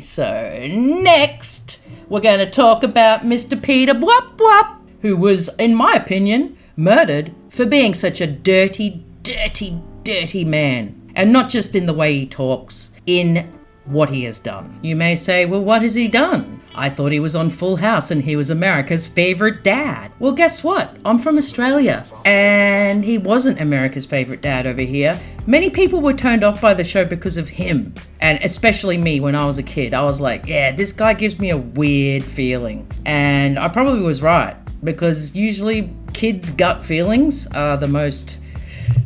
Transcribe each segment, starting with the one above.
So next, we're going to talk about Mr. Peter Bwap Bwap, who was, in my opinion, murdered for being such a dirty, dirty, dirty man. And not just in the way he talks, in what he has done. You may say, well, what has he done? I thought he was on Full House and he was America's favorite dad. Well, guess what? I'm from Australia and he wasn't America's favorite dad over here. Many people were turned off by the show because of him. And especially me when I was a kid. I was like, yeah, this guy gives me a weird feeling. And I probably was right, because usually kids' gut feelings are the most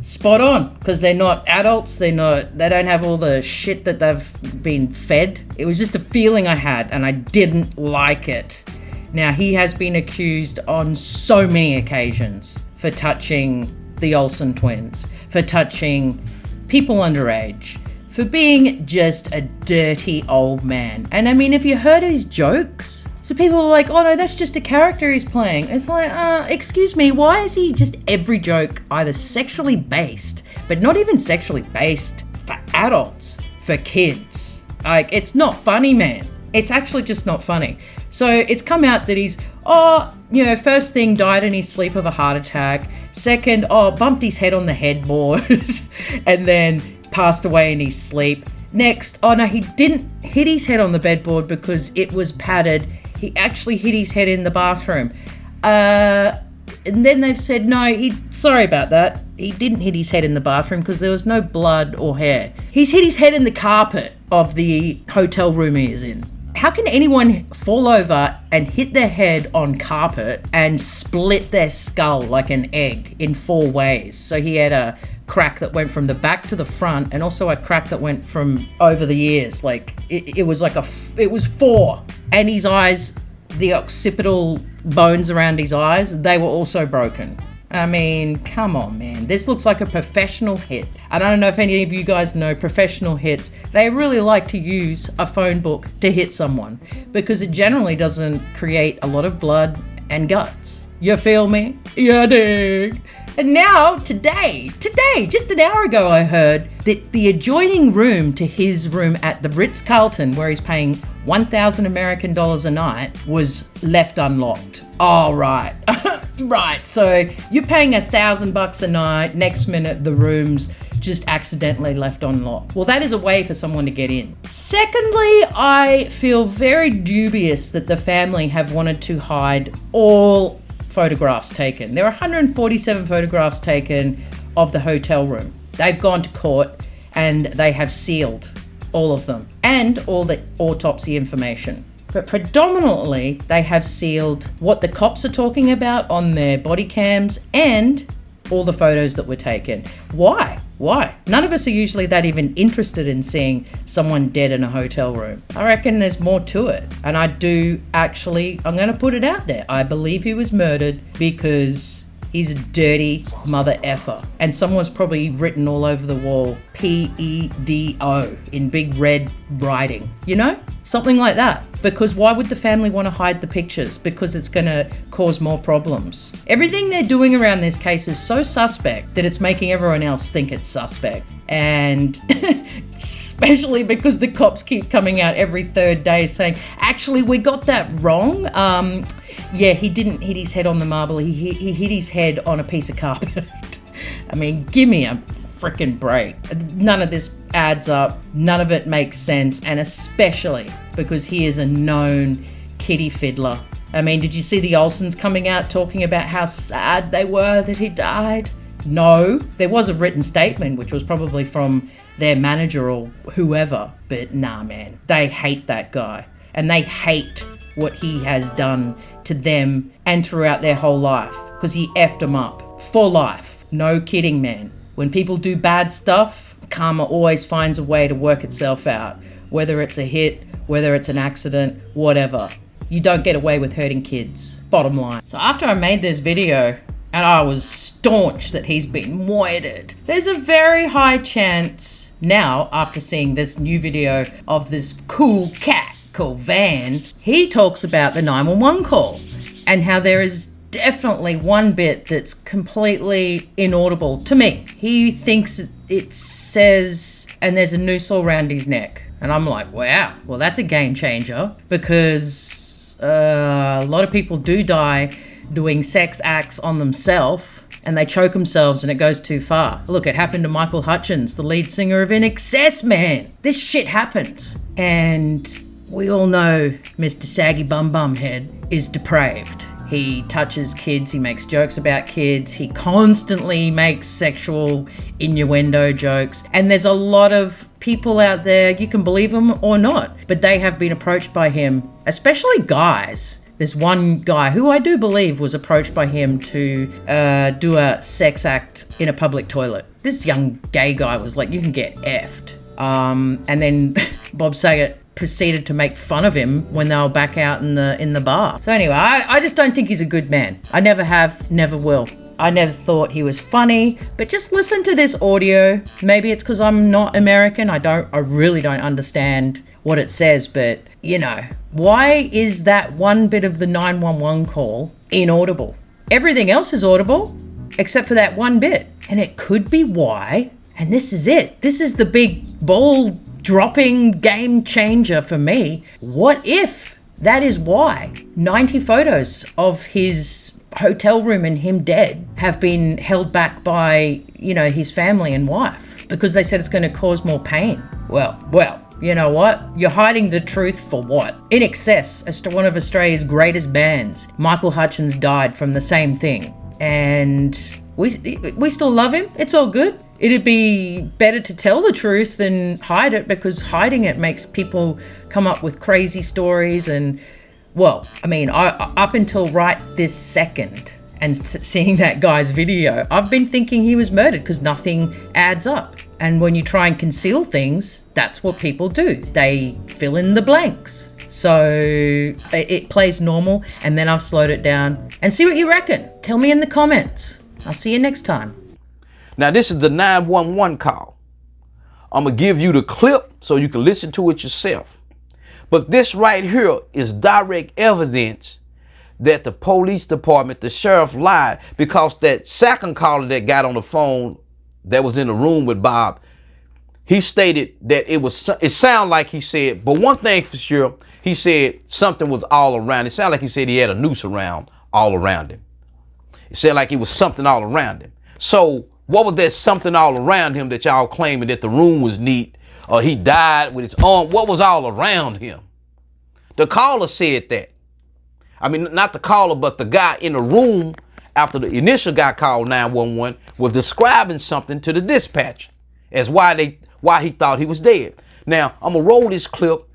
spot on, because they're not adults, they don't have all the shit that they've been fed. It was just a feeling I had and I didn't like it. Now, he has been accused on so many occasions for touching the Olsen twins, for touching people underage, for being just a dirty old man. And I mean, if you heard his jokes, so people are like, oh no, that's just a character he's playing. It's like, excuse me, why is he just every joke either sexually based, but not even sexually based for adults, for kids? Like, it's not funny, man. It's actually just not funny. So it's come out that he's, first thing, died in his sleep of a heart attack. Second, bumped his head on the headboard and then passed away in his sleep. Next, he didn't hit his head on the bedboard because it was padded. He actually hit his head in the bathroom. And then they've said, no, sorry about that. He didn't hit his head in the bathroom because there was no blood or hair. He's hit his head in the carpet of the hotel room he is in. How can anyone fall over and hit their head on carpet and split their skull like an egg in 4 ways? So he had a crack that went from the back to the front and also a crack that went from over the ears. Like it was 4. And his eyes, the occipital bones around his eyes, they were also broken. I mean, come on, man. This looks like a professional hit. And I don't know if any of you guys know professional hits. They really like to use a phone book to hit someone because it generally doesn't create a lot of blood and guts. You feel me? Yeah, dig. And now, today, just an hour ago, I heard that the adjoining room to his room at the Ritz-Carlton, where he's paying $1,000 American a night, was left unlocked. Oh, right. Right. So you're paying $1,000 a night. Next minute, the room's just accidentally left unlocked. Well, that is a way for someone to get in. Secondly, I feel very dubious that the family have wanted to hide all photographs taken. There are 147 photographs taken of the hotel room. They've gone to court and they have sealed all of them and all the autopsy information. But predominantly, they have sealed what the cops are talking about on their body cams and all the photos that were taken. Why? None of us are usually that even interested in seeing someone dead in a hotel room. I reckon there's more to it. And I'm going to put it out there. I believe he was murdered because he's a dirty mother effer. And someone's probably written all over the wall, PEDO, in big red writing. You know? Something like that. Because why would the family want to hide the pictures? Because it's going to cause more problems. Everything they're doing around this case is so suspect that it's making everyone else think it's suspect. And especially because the cops keep coming out every third day saying, actually, we got that wrong. Yeah, he didn't hit his head on the marble. He hit his head on a piece of carpet. I mean, give me a freaking break. None of this adds up. None of it makes sense. And especially because he is a known kitty fiddler. I mean, did you see the Olsens coming out talking about how sad they were that he died? No, there was a written statement, which was probably from their manager or whoever. But nah, man, they hate that guy. And they hate what he has done to them and throughout their whole life. Because he effed them up for life. No kidding, man. When people do bad stuff, karma always finds a way to work itself out. Whether it's a hit, whether it's an accident, whatever. You don't get away with hurting kids. Bottom line. So after I made this video, and I was staunch that he's been murdered, there's a very high chance now, after seeing this new video of this cool cat called Van, he talks about the 911 call and how there is definitely one bit that's completely inaudible to me. He thinks it says, and there's a noose all around his neck. And I'm like, wow, well, that's a game changer, because a lot of people do die doing sex acts on themselves, and they choke themselves and it goes too far. Look, it happened to Michael Hutchence, the lead singer of INXS, man. This shit happens. And we all know Mr. Saggy Bum Bum Head is depraved. He touches kids, he makes jokes about kids, he constantly makes sexual innuendo jokes. And there's a lot of people out there, you can believe them or not, but they have been approached by him, especially guys. There's one guy who I do believe was approached by him to do a sex act in a public toilet. This young gay guy was like, you can get effed. And then Bob Saget proceeded to make fun of him when they were back out in the bar. So anyway, I just don't think he's a good man. I never have, never will. I never thought he was funny, but just listen to this audio. Maybe it's because I'm not American. I really don't understand what it says, but you know, why is that one bit of the 911 call inaudible? Everything else is audible except for that one bit. And it could be why, and this is it. This is the big ball dropping game changer for me. What if that is why 90 photos of his hotel room and him dead have been held back by, you know, his family and wife, because they said it's going to cause more pain? Well, you know what? You're hiding the truth for what? INXS, as to one of Australia's greatest bands, Michael Hutchence died from the same thing. And we still love him. It's all good. It'd be better to tell the truth than hide it, because hiding it makes people come up with crazy stories. And, well, I mean, up until right this second and seeing that guy's video, I've been thinking he was murdered because nothing adds up. And when you try and conceal things, that's what people do. They fill in the blanks. So it plays normal, and then I've slowed it down. And see what you reckon. Tell me in the comments. I'll see you next time. Now, this is the 911 call. I'm going to give you the clip so you can listen to it yourself. But this right here is direct evidence that the police department, the sheriff, lied, because that second caller that got on the phone that was in the room with Bob, he stated that it sounded like he said, but one thing for sure, he said something was all around. It sounded like he said he had a noose around, all around him. It said like it was something all around him. So what was that something all around him that y'all claiming that the room was neat, or he died with his arm? What was all around him? The caller said that. I mean, not the caller, but the guy in the room after the initial guy called 911 was describing something to the dispatcher as why he thought he was dead. Now, I'm going to roll this clip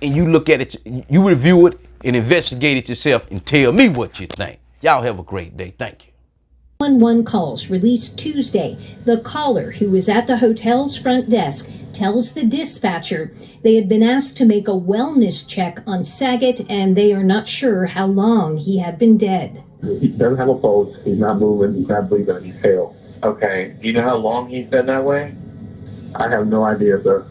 and you look at it, you review it and investigate it yourself and tell me what you think. Y'all have a great day. Thank you. 911 calls released Tuesday. The caller, who was at the hotel's front desk, tells the dispatcher they had been asked to make a wellness check on Saget, and they are not sure how long he had been dead. He doesn't have a pulse. He's not moving. He's not breathing. He's pale. Okay. Do you know how long he's been that way? I have no idea, sir.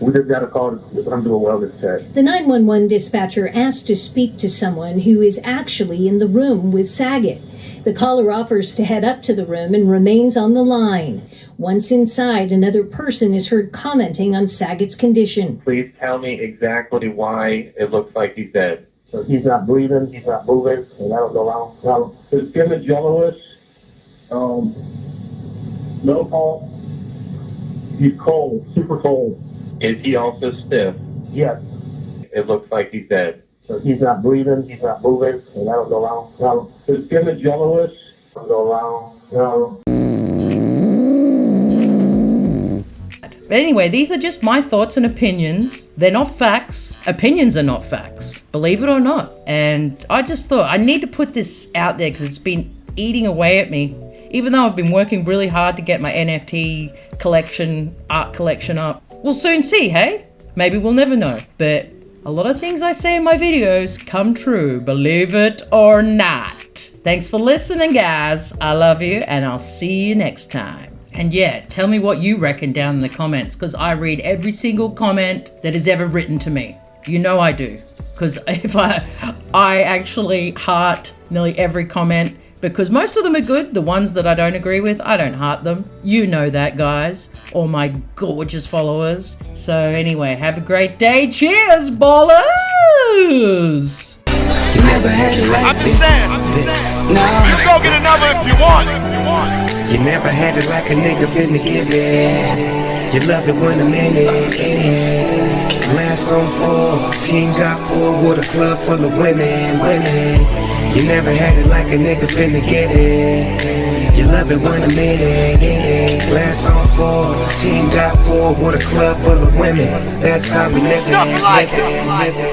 We just got a call to come do a wellness check. The 911 dispatcher asked to speak to someone who is actually in the room with Saget. The caller offers to head up to the room and remains on the line. Once inside, another person is heard commenting on Saget's condition. Please tell me exactly why it looks like he's dead. So he's not breathing, he's not moving, and that'll go out. Now, his skin is yellowish, no pulse. He's cold, super cold. Is he also stiff? Yes. It looks like he's dead. So he's not breathing, he's not moving, and that'll go out. Now, his skin is yellowish, it'll go out. But anyway, these are just my thoughts and opinions. They're not facts. Opinions are not facts, believe it or not. And I just thought I need to put this out there because it's been eating away at me. Even though I've been working really hard to get my NFT collection, art collection up. We'll soon see, hey? Maybe we'll never know. But a lot of things I say in my videos come true, believe it or not. Thanks for listening, guys. I love you, and I'll see you next time. And yeah, tell me what you reckon down in the comments, because I read every single comment that is ever written to me. You know I do. Because if I actually heart nearly every comment because most of them are good. The ones that I don't agree with, I don't heart them. You know that, guys. All my gorgeous followers. So anyway, have a great day. Cheers, ballers! You never had it like this. No. You go get another if you want. You never had it like a nigga finna give it. You love it when I'm in it. Last on 4, team got pulled with a club full of women. You never had it like a nigga finna get it. You love it when I'm in it. Last on 4, team got pulled with a club full of women. That's how we live it.